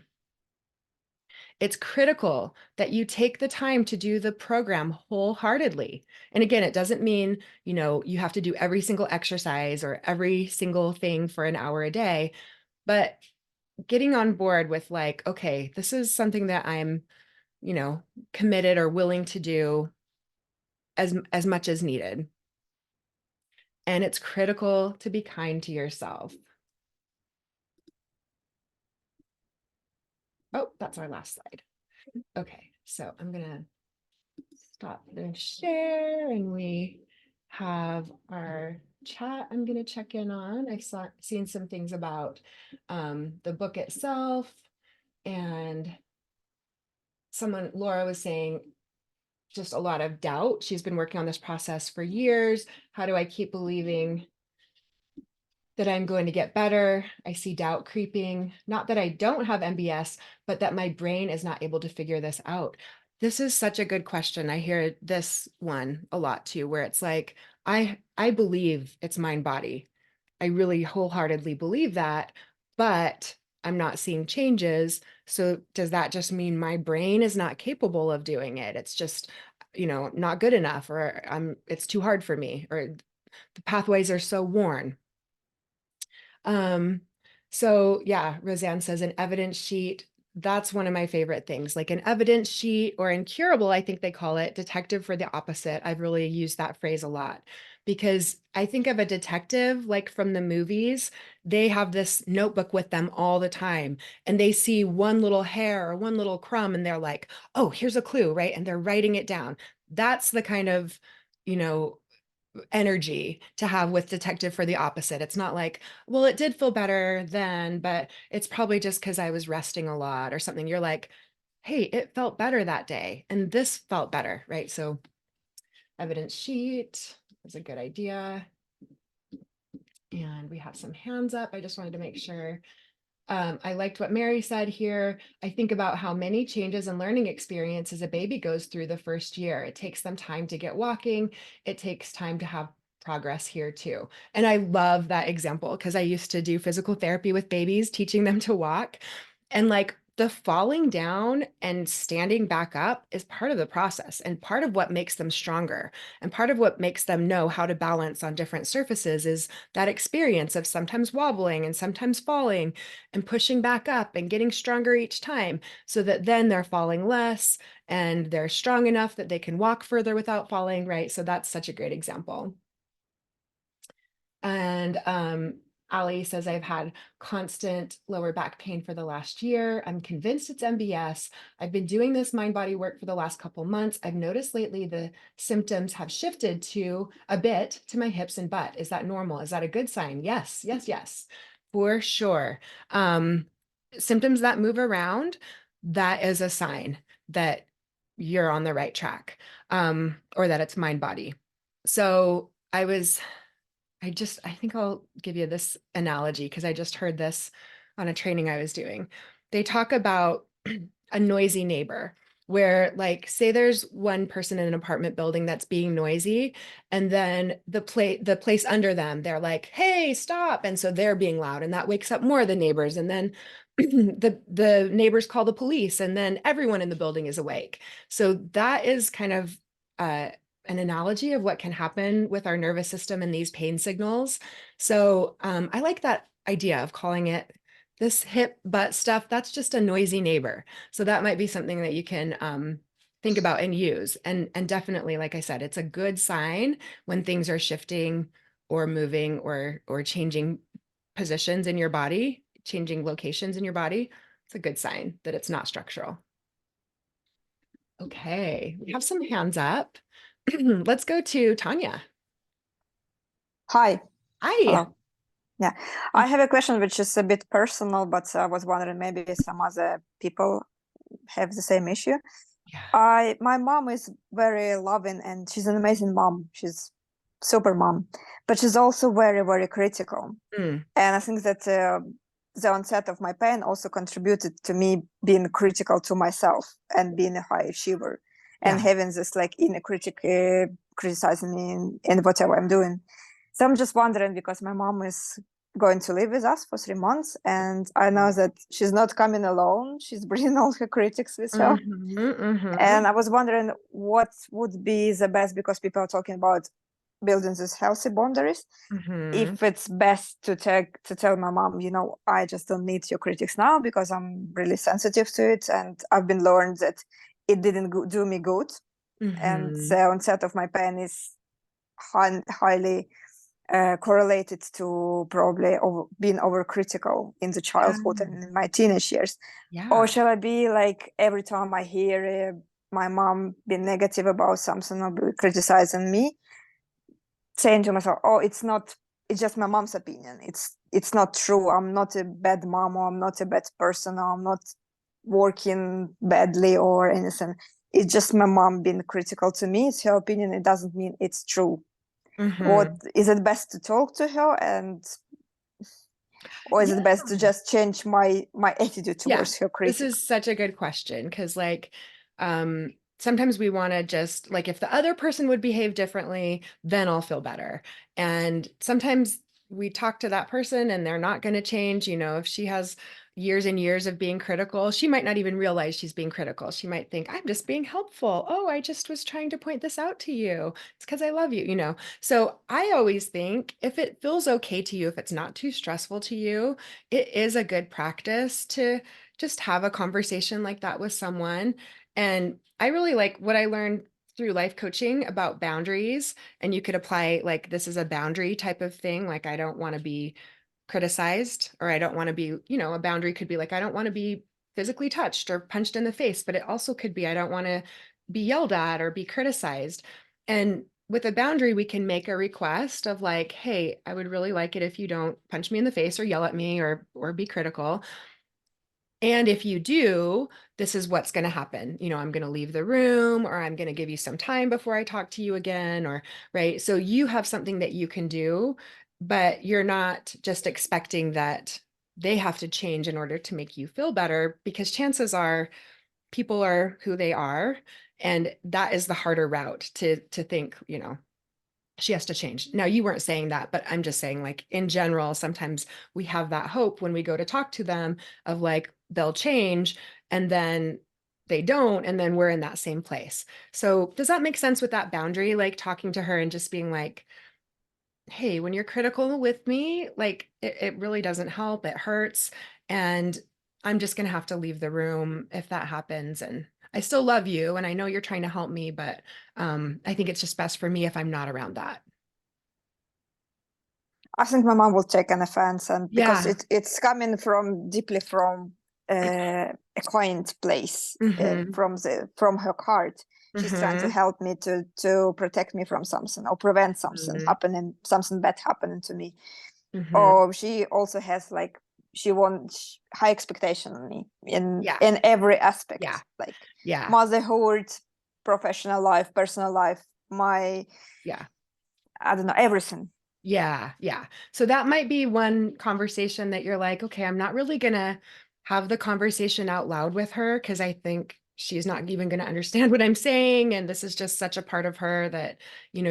It's critical that you take the time to do the program wholeheartedly. And again, it doesn't mean, you have to do every single exercise or every single thing for an hour a day, but getting on board with like, okay, this is something that I'm, committed or willing to do as much as needed. And it's critical to be kind to yourself. Oh, that's our last slide. Okay, so I'm gonna stop the share and we have our chat I'm going to check in on. Seen some things about the book itself, and Laura was saying just a lot of doubt. She's been working on this process for years. How do I keep believing that I'm going to get better? I see doubt creeping. Not that I don't have MBS, but that my brain is not able to figure this out. This is such a good question. I hear this one a lot too, where it's like, I believe it's mind body. I really wholeheartedly believe that, but I'm not seeing changes. So does that just mean my brain is not capable of doing it? It's just, not good enough, or it's too hard for me, or the pathways are so worn. Um, so yeah, Roseanne says an evidence sheet. That's one of my favorite things, like an evidence sheet, or incurable, I think they call it, detective for the opposite. I've really used that phrase a lot because I think of a detective like from the movies. They have this notebook with them all the time, and they see one little hair or one little crumb and they're like, oh, here's a clue, right? And they're writing it down. That's the kind of, you know, energy to have with detective for the opposite. It's not like, well, it did feel better then, but it's probably just because I was resting a lot or something. You're like, hey, it felt better that day and this felt better, right? So evidence sheet is a good idea. And we have some hands up. I just wanted to make sure. I liked what Mary said here. I think about how many changes and learning experiences a baby goes through the first year. It takes them time to get walking. It takes time to have progress here too. And I love that example because I used to do physical therapy with babies, teaching them to walk. And like the falling down and standing back up is part of the process and part of what makes them stronger. And part of what makes them know how to balance on different surfaces is that experience of sometimes wobbling and sometimes falling and pushing back up and getting stronger each time, so that then they're falling less and they're strong enough that they can walk further without falling, right? So that's such a great example. And Ali says, I've had constant lower back pain for the last year. I'm convinced it's MBS. I've been doing this mind body work for the last couple months. I've noticed lately the symptoms have shifted to a bit to my hips and butt. Is that normal? Is that a good sign? Yes, yes, yes, for sure. Symptoms that move around, that is a sign that you're on the right track, or that it's mind body. So I think I'll give you this analogy because I just heard this on a training I was doing. They talk about a noisy neighbor where, like, say there's one person in an apartment building that's being noisy, and then the place under them, they're like, hey, stop. And so they're being loud, and that wakes up more of the neighbors. And then the neighbors call the police, and then everyone in the building is awake. So that is kind of an analogy of what can happen with our nervous system and these pain signals. So I like that idea of calling it this hip butt stuff. That's just a noisy neighbor. So that might be something that you can think about and use. And definitely, like I said, it's a good sign when things are shifting or moving or changing positions in your body, changing locations in your body. It's a good sign that it's not structural. Okay, we have some hands up. Let's go to Tanya. Hi. Hi. Hello. Yeah, I have a question which is a bit personal, but I was wondering maybe some other people have the same issue. Yeah. My mom is very loving and she's an amazing mom. She's super mom, but she's also very, very critical. Mm, And I think that the onset of my pain also contributed to me being critical to myself and being a high achiever and Yeah. having this like inner critic criticizing me in whatever I'm doing. So I'm just wondering, because my mom is going to live with us for 3 months, and I know that she's not coming alone. She's bringing all her critics with her. And I was wondering what would be the best, because people are talking about building these healthy boundaries. If it's best to tell my mom, I just don't need your critics now because I'm really sensitive to it, and I've been learned that it didn't do me good, and the onset of my pain is highly correlated to probably being overcritical in the childhood and in my teenage years. Or Yeah. shall I be like, every time I hear my mom being negative about something or be criticizing me, saying to myself, oh, it's just my mom's opinion, it's not true, I'm not a bad mom, or I'm not a bad person, or I'm not working badly or anything, it's just my mom being critical to me, it's her opinion, it doesn't mean it's true. What is it best to talk to her, or is Yeah. it best to just change my attitude Yeah. towards her This critic? is such a good question because, like, sometimes we want to just, like, if the other person would behave differently, then I'll feel better. And sometimes we talk to that person and they're not going to change. If she has years and years of being critical, she might not even realize she's being critical. She might think, I'm just being helpful. Oh, I just was trying to point this out to you. It's because I love you. So I always think if it feels okay to you, if it's not too stressful to you, it is a good practice to just have a conversation like that with someone. And I really like what I learned through life coaching about boundaries. And you could apply, like, this is a boundary type of thing. Like, I don't want to be criticized, or I don't want to be, a boundary could be like, I don't want to be physically touched or punched in the face, but it also could be, I don't want to be yelled at or be criticized. And with a boundary, we can make a request of like, hey, I would really like it if you don't punch me in the face or yell at me or be critical. And if you do, this is what's going to happen. I'm going to leave the room, or I'm going to give you some time before I talk to you again, or right. So you have something that you can do, but you're not just expecting that they have to change in order to make you feel better, because chances are people are who they are. And that is the harder route to think, she has to change. Now, you weren't saying that, but I'm just saying, like, in general, sometimes we have that hope when we go to talk to them of like, they'll change, and then they don't. And then we're in that same place. So does that make sense with that boundary? Like talking to her and just being like, hey, when you're critical with me, like it really doesn't help. It hurts. And I'm just going to have to leave the room if that happens. And I still love you. And I know you're trying to help me, but I think it's just best for me if I'm not around that. I think my mom will take an offense, and because Yeah. it's coming from deeply from a kind place, Mm-hmm. from her heart. She's trying to Mm-hmm. help me to protect me from something, or prevent something bad happening to me. Mm-hmm. Or she also has like, she wants high expectation on me Yeah. in every Yeah. aspect, like Yeah. motherhood, professional life, personal life, my, Yeah. I don't know, everything. Yeah, yeah. So that might be one conversation that you're like, okay, I'm not really gonna have the conversation out loud with her because I think she's not even gonna understand what I'm saying. And this is just such a part of her that,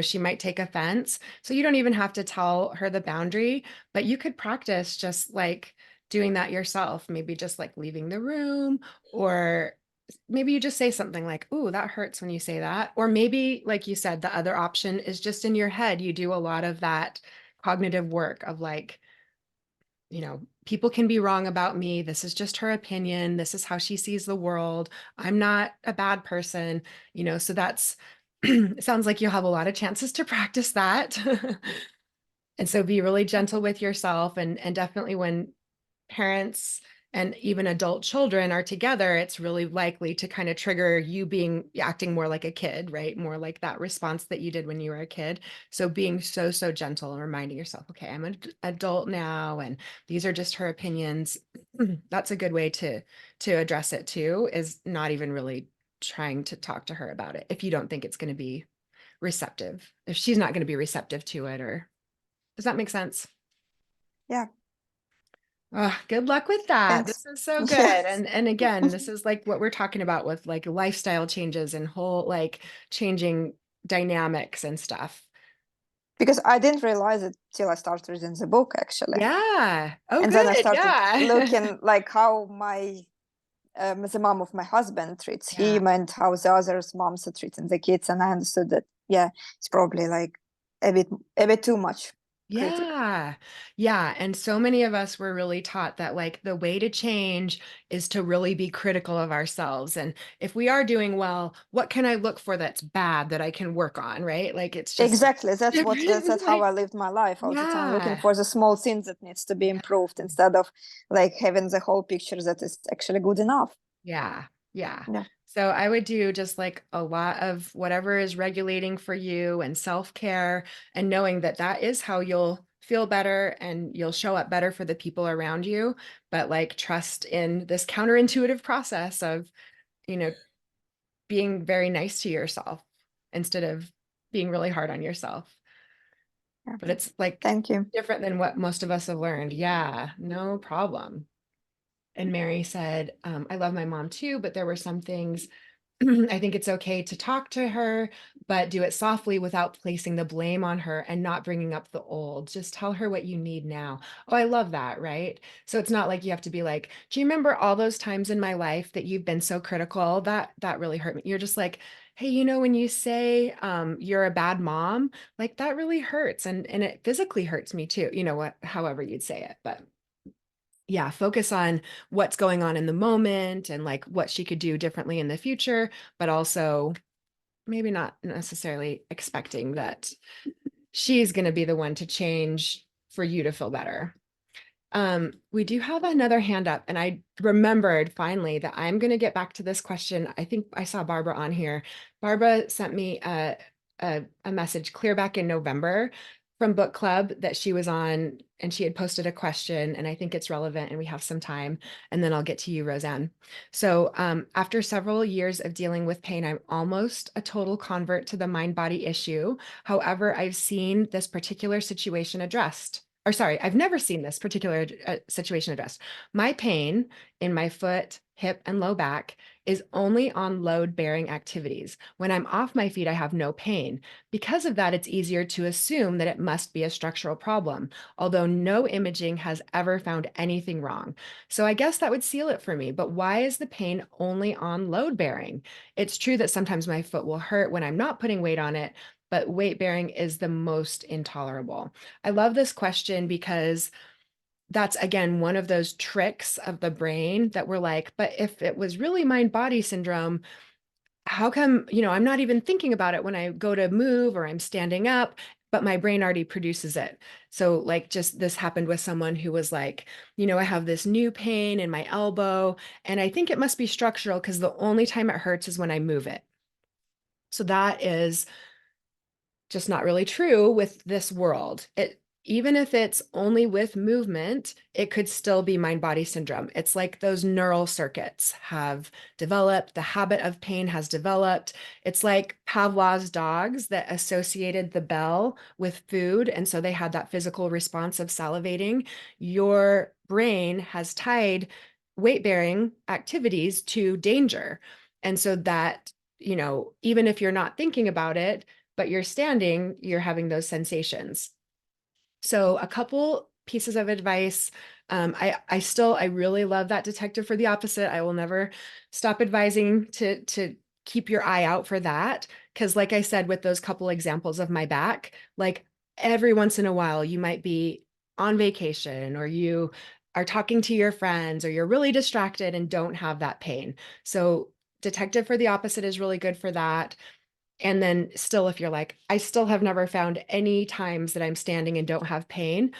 she might take offense. So you don't even have to tell her the boundary, but you could practice just like doing that yourself, maybe just like leaving the room, or maybe you just say something like, "Ooh, that hurts when you say that." Or maybe, like you said, the other option is just in your head. You do a lot of that cognitive work of like, people can be wrong about me. This is just her opinion. This is how she sees the world. I'm not a bad person, so that's, it sounds like you'll have a lot of chances to practice that. And so be really gentle with yourself, and definitely when parents and even adult children are together, it's really likely to kind of trigger you acting more like a kid, right? More like that response that you did when you were a kid. So being so, so gentle and reminding yourself, okay, I'm an adult now, and these are just her opinions. That's a good way to address it too, is not even really trying to talk to her about it if you don't think it's going to be receptive, if she's not going to be receptive to it. Or does that make sense? Yeah. Good luck with that. Thanks. This is so good. Yes. And again, this is like what we're talking about with like lifestyle changes and whole like changing dynamics and stuff. Because I didn't realize it till I started reading the book, actually. Yeah. Oh, And then I good. started Yeah. looking like how my the mom of my husband treats Yeah. him and how the others moms are treating the kids, and I understood that yeah, it's probably like a bit a bit too much critic. Yeah. Yeah. And so many of us were really taught that like the way to change is to really be critical of ourselves. And if we are doing well, what can I look for that's bad that I can work on? Right. Like it's just Exactly, that's what different. that's how Like, I lived my life all the time, looking yeah. for the small things that needs to be improved instead of like having the whole picture that is actually good enough. Yeah. Yeah. Yeah. So I would do just like a lot of whatever is regulating for you and self-care and knowing that that is how you'll feel better and you'll show up better for the people around you. But like trust in this counterintuitive process of, you know, being very nice to yourself instead of being really hard on yourself. Yeah. But it's like Thank you. different than what most of us have learned. Yeah, no problem. And Mary said, I love my mom too, but there were some things I think it's okay to talk to her, but do it softly without placing the blame on her and not bringing up the old. Just tell her what you need now. Oh, I love that, right? So it's not like you have to be like, "Do you remember all those times in my life that you've been so critical? That really hurt me." You're just like, "Hey, when you say you're a bad mom, like that really hurts and it physically hurts me too." You know what, however you'd say it, but yeah, focus on what's going on in the moment and like what she could do differently in the future, but also maybe not necessarily expecting that she's going to be the one to change for you to feel better. We do have another hand up, and I remembered finally that I'm going to get back to this question. I think I saw Barbara on here. Barbara sent me a message clear back in November from book club that she was on, and she had posted a question, and I think it's relevant, and we have some time, and then I'll get to you, Roseanne. So, after several years of dealing with pain, I'm almost a total convert to the mind-body issue. However, I've seen this particular situation addressed or sorry, I've never seen this particular situation addressed. My pain in my foot, hip, and low back is only on load bearing activities. When I'm off my feet, I have no pain. Because of that, it's easier to assume that it must be a structural problem, although no imaging has ever found anything wrong. So I guess that would seal it for me. But why is the pain only on load bearing? It's true that sometimes my foot will hurt when I'm not putting weight on it, but weight bearing is the most intolerable. I love this question because that's again one of those tricks of the brain that we're like, but if it was really mind body syndrome, how come, I'm not even thinking about it when I go to move or I'm standing up, but my brain already produces it. So, like, just this happened with someone who was like, I have this new pain in my elbow, and I think it must be structural because the only time it hurts is when I move it. So, that is just not really true with this world. Even if it's only with movement, it could still be mind body syndrome. It's like those neural circuits have developed, the habit of pain has developed. It's like Pavlov's dogs that associated the bell with food. And so they had that physical response of salivating. Your brain has tied weight bearing activities to danger. And so that, even if you're not thinking about it, but you're standing, you're having those sensations. So a couple pieces of advice. I really love that detective for the opposite. I will never stop advising to keep your eye out for that. Because like I said, with those couple examples of my back, like every once in a while, you might be on vacation or you are talking to your friends or you're really distracted and don't have that pain. So detective for the opposite is really good for that. And then still, if you're like, I still have never found any times that I'm standing and don't have pain,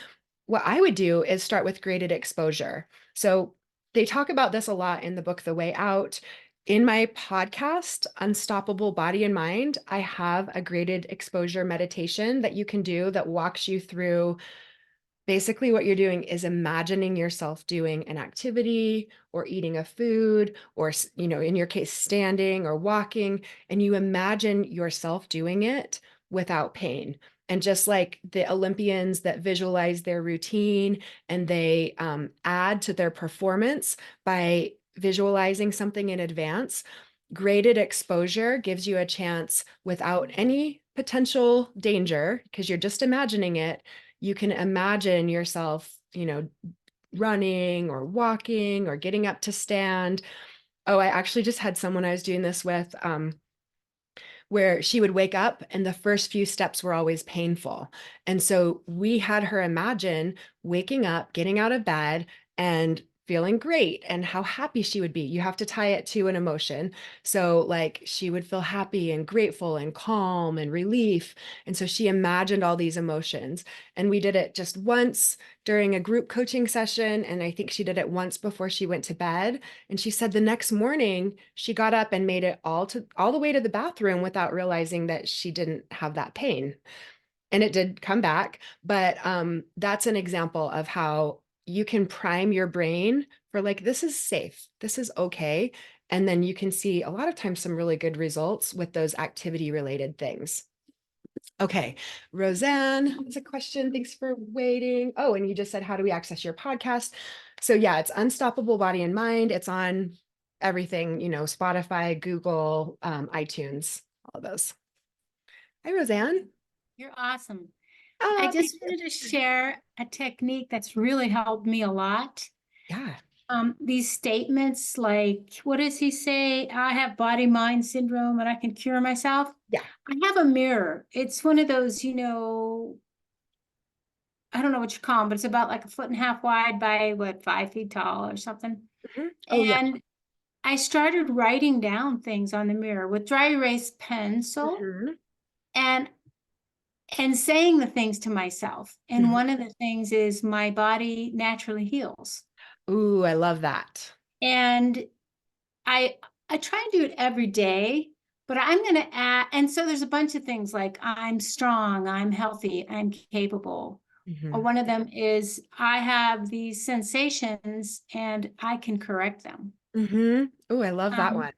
what I would do is start with graded exposure. So they talk about this a lot in the book, The Way Out. In my podcast, Unstoppable Body and Mind, I have a graded exposure meditation that you can do that walks you through. Basically, what you're doing is imagining yourself doing an activity or eating a food or, in your case, standing or walking, and you imagine yourself doing it without pain. And just like the Olympians that visualize their routine and they add to their performance by visualizing something in advance, graded exposure gives you a chance without any potential danger because you're just imagining it. You can imagine yourself, running or walking or getting up to stand. Oh, I actually just had someone I was doing this with where she would wake up and the first few steps were always painful. And so we had her imagine waking up, getting out of bed, and feeling great and how happy she would be. You have to tie it to an emotion. So, like, she would feel happy and grateful and calm and relief. And so she imagined all these emotions. And we did it just once during a group coaching session. And I think she did it once before she went to bed. And she said the next morning she got up and made it all the way to the bathroom without realizing that she didn't have that pain. And it did come back, but that's an example of how you can prime your brain for like, this is safe, this is okay. And then you can see a lot of times some really good results with those activity related things. Okay, Roseanne has a question. Thanks for waiting. Oh, and you just said, how do we access your podcast? So yeah, it's Unstoppable Body and Mind. It's on everything, Spotify, Google, iTunes, all of those. Hi, Roseanne. You're awesome. I Oh, thank just wanted to share a technique that's really helped me a lot. yeah. These statements like, what does he say? I have body-mind syndrome and I can cure myself. Yeah. I have a mirror. It's one of those, I don't know what you call them, but it's about like 1.5 feet wide by 5 feet tall or something. Mhm. Oh, yeah. And I started writing down things on the mirror with dry erase pencil Mhm. and saying the things to myself. And Mhm. one of the things is my body naturally heals. Ooh, I love that. And I I try and do it every day, but I'm going to add, and so there's a bunch of things like I'm strong, I'm healthy, I'm capable. Or Mhm. one of them is I have these sensations and I can correct them. Mhm. Ooh, I love that Um, one.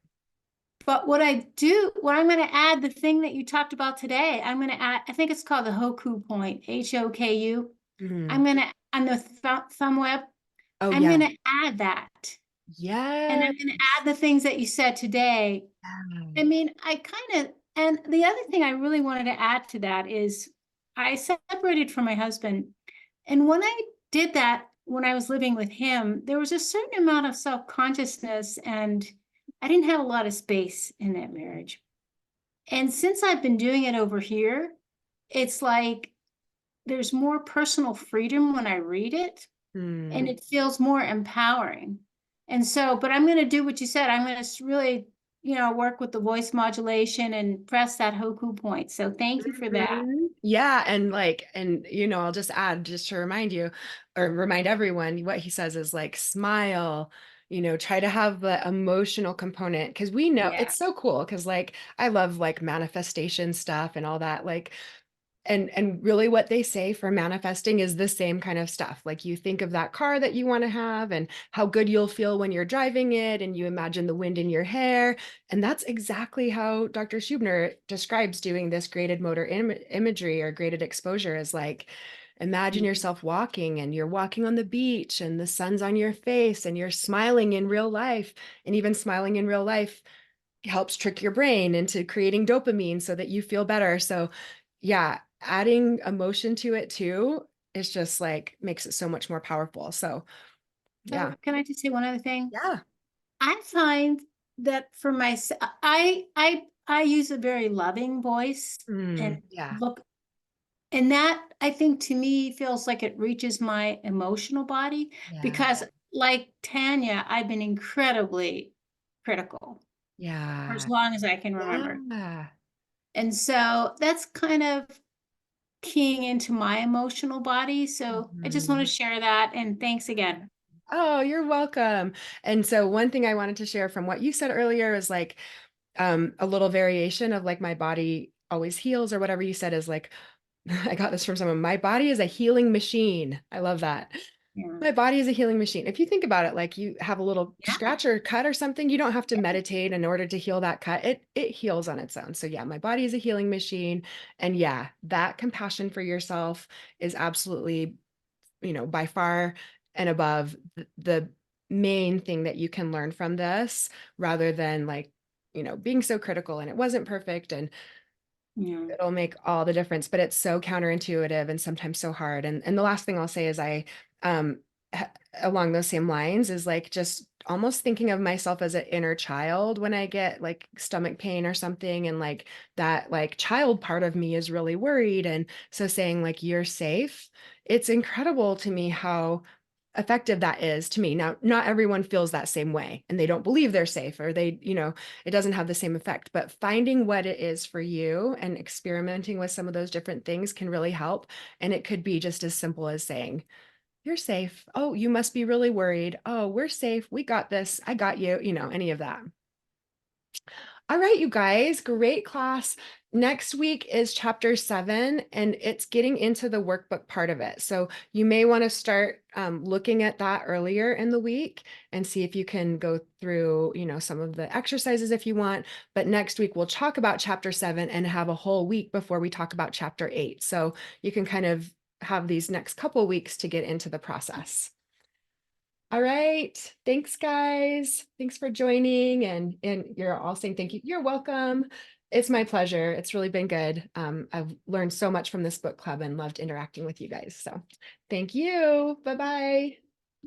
but what I'm going to add, the thing that you talked about today, I'm going to add, I think it's called the Hoku point, Hoku. Mhm. I'm going to, on the thumb web, Oh, I'm yeah. going to add that. And Yes. I'm going to add the things that you said today. I mean, and the other thing I really wanted to add to that is I separated from my husband. And when I did that, when I was living with him, there was a certain amount of self-consciousness and I didn't have a lot of space in that marriage. And since I've been doing it over here, it's like there's more personal freedom when I read it and Mm. it feels more empowering. And so, but I'm going to do what you said. I'm going to really, work with the voice modulation and press that Hoku point. So thank you for that. Mhm. Yeah, and I'll just add just to remind you or remind everyone what he says is like smile, try to have the emotional component because we know Yeah. it's so cool because like I love like manifestation stuff and all that like and really what they say for manifesting is the same kind of stuff. Like you think of that car that you want to have and how good you'll feel when you're driving it and you imagine the wind in your hair. And that's exactly how Dr. Schubiner describes doing this graded motor imagery or graded exposure is like imagine Mhm. yourself walking and you're walking on the beach and the sun's on your face and you're smiling in real life. And even smiling in real life helps trick your brain into creating dopamine so that you feel better. So, yeah, adding emotion to it too is just like makes it so much more powerful. So, yeah. So can I just say one other thing? Yeah. I find that for myself, I use a very loving voice and Yeah. look, and that I think to me feels like it reaches my emotional body Yeah. because like Tanya, I've been incredibly critical for as Yeah. long as I can remember. Yeah. And so that's kind of keying into my emotional body. So I just want to Mhm. share that. And thanks again. Oh, you're welcome. And so one thing I wanted to share from what you said earlier is like a little variation of like my body always heals or whatever you said is like I got this from someone. My body is a healing machine. I love that. Yeah. My body is a healing machine. If you think about it, like you have a little Yeah. scratch or cut or something, you don't have to meditate in order to heal that cut. It heals on its own. So yeah, my body is a healing machine. And yeah, that compassion for yourself is absolutely, by far and above the main thing that you can learn from this, rather than like, being so critical and it wasn't perfect and Yeah. it'll make all the difference, but it's so counterintuitive and sometimes so hard. And the last thing I'll say is um along those same lines is like just almost thinking of myself as an inner child when I get like stomach pain or something, and like that like child part of me is really worried. And so saying like you're safe, it's incredible to me how effective that is to me. Now, not everyone feels that same way and they don't believe they're safe, or it doesn't have the same effect, but finding what it is for you and experimenting with some of those different things can really help. And it could be just as simple as saying, you're safe. Oh, you must be really worried. Oh, we're safe. We got this. I got you, any of that. All right, you guys, great class. Next week is chapter 7, and it's getting into the workbook part of it. So you may want to start looking at that earlier in the week and see if you can go through, some of the exercises if you want. But next week we'll talk about chapter 7 and have a whole week before we talk about chapter 8. So you can kind of have these next couple weeks to get into the process. All right. Thanks, guys. Thanks for joining. And you're all saying thank you. You're welcome. It's my pleasure. It's really been good. I've learned so much from this book club and loved interacting with you guys. So thank you. Bye-bye.